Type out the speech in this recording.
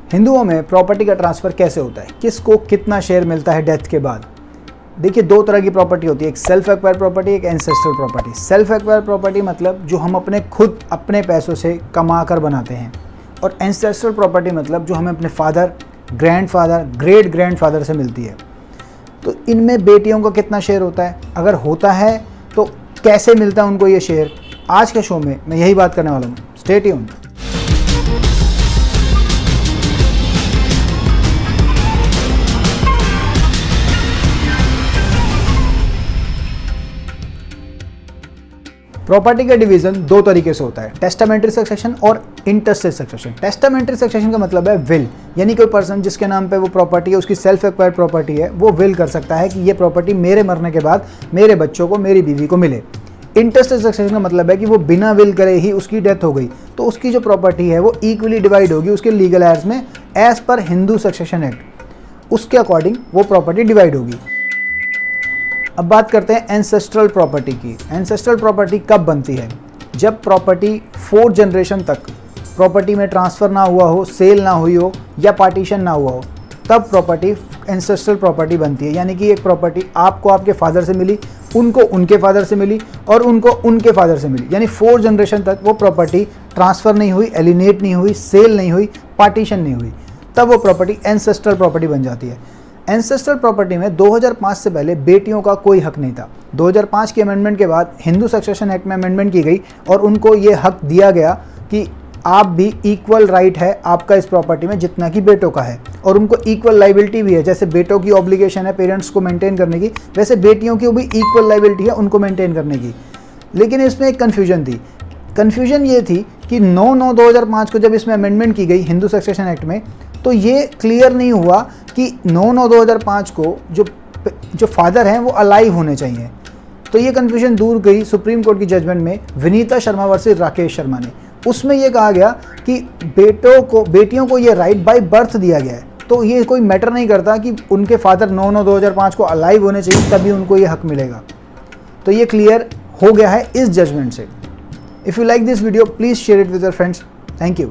हिंदुओं में प्रॉपर्टी का ट्रांसफ़र कैसे होता है, किसको कितना शेयर मिलता है डेथ के बाद। देखिए, दो तरह की प्रॉपर्टी होती है, एक सेल्फ एक्वायर प्रॉपर्टी, एक ancestral property. Self acquire property मतलब जो हम खुद अपने पैसों से कमा कर बनाते हैं, और एंसेस्ट्रल प्रॉपर्टी मतलब जो हमें अपने फादर, ग्रैंडफादर, ग्रेट ग्रैंडफादर से मिलती है। तो इनमें बेटियों का कितना शेयर होता है, अगर होता है तो कैसे मिलता है उनको ये शेयर, आज के शो में मैं यही बात करने वाला हूँ। Stay tuned. प्रॉपर्टी का डिवीजन दो तरीके से होता है, टेस्टामेंट्री सक्सेशन और इंटेस्टेड सक्सेशन। टेस्टामेंट्री सक्सेशन का मतलब है विल, यानी कोई पर्सन जिसके नाम पे वो प्रॉपर्टी है, उसकी सेल्फ एक्वायर्ड प्रॉपर्टी है, वो विल कर सकता है कि ये प्रॉपर्टी मेरे मरने के बाद मेरे बच्चों को, मेरी बीवी को मिले। इंटेस्टेड सक्सेशन का मतलब है कि वो बिना विल करे ही उसकी डेथ हो गई तो उसकी जो प्रॉपर्टी है वो इक्वली डिवाइड होगी उसके लीगल एयर्स में, एज पर हिंदू सक्सेशन एक्ट, उसके अकॉर्डिंग वो प्रॉपर्टी डिवाइड होगी। अब बात करते हैं एंसेस्ट्रल प्रॉपर्टी की। एंसेस्ट्रल प्रॉपर्टी कब बनती है, जब प्रॉपर्टी 4 जनरेशन तक प्रॉपर्टी में ट्रांसफ़र ना हुआ हो, सेल ना हुई हो या पार्टीशन ना हुआ हो, तब प्रॉपर्टी एंसेस्ट्रल प्रॉपर्टी बनती है। यानी कि एक प्रॉपर्टी आपको आपके फादर से मिली, उनको उनके फादर से मिली और उनको उनके फादर से मिली, यानी 4 जनरेशन तक वो प्रॉपर्टी ट्रांसफ़र नहीं हुई, एलिनेट नहीं हुई, सेल नहीं हुई, पार्टीशन नहीं हुई, तब वो प्रॉपर्टी एंसेस्ट्रल प्रॉपर्टी बन जाती है। एंसेस्ट्रल प्रॉपर्टी में 2005 से पहले बेटियों का कोई हक नहीं था। 2005 के अमेंडमेंट के बाद हिंदू सक्सेशन एक्ट में अमेंडमेंट की गई और उनको ये हक दिया गया कि आप भी इक्वल राइट है आपका इस प्रॉपर्टी में जितना कि बेटों का है, और उनको इक्वल लाइबिलिटी भी है। जैसे बेटों की ऑब्लिगेशन है पेरेंट्स को मेंटेन करने की, वैसे बेटियों की भी इक्वल लाइबिलिटी है उनको मेंटेन करने की। लेकिन इसमें एक कन्फ्यूजन थी। कन्फ्यूजन ये थी कि 9/9/2005 को जब इसमें अमेंडमेंट की गई हिंदू सक्सेशन एक्ट में, तो ये क्लियर नहीं हुआ कि 9/9/2005 को जो फादर हैं वो अलाइव होने चाहिए। तो ये कन्फ्यूजन दूर गई सुप्रीम कोर्ट की जजमेंट में विनीता शर्मा वर्सेस राकेश शर्मा ने। उसमें ये कहा गया कि बेटियों को ये राइट बाय बर्थ दिया गया है, तो ये कोई मैटर नहीं करता कि उनके फादर 9/9/2005 को अलाइव होने चाहिए तभी उनको ये हक मिलेगा। तो ये क्लियर हो गया है इस जजमेंट से। If you like this video please share it with your friends. Thank you.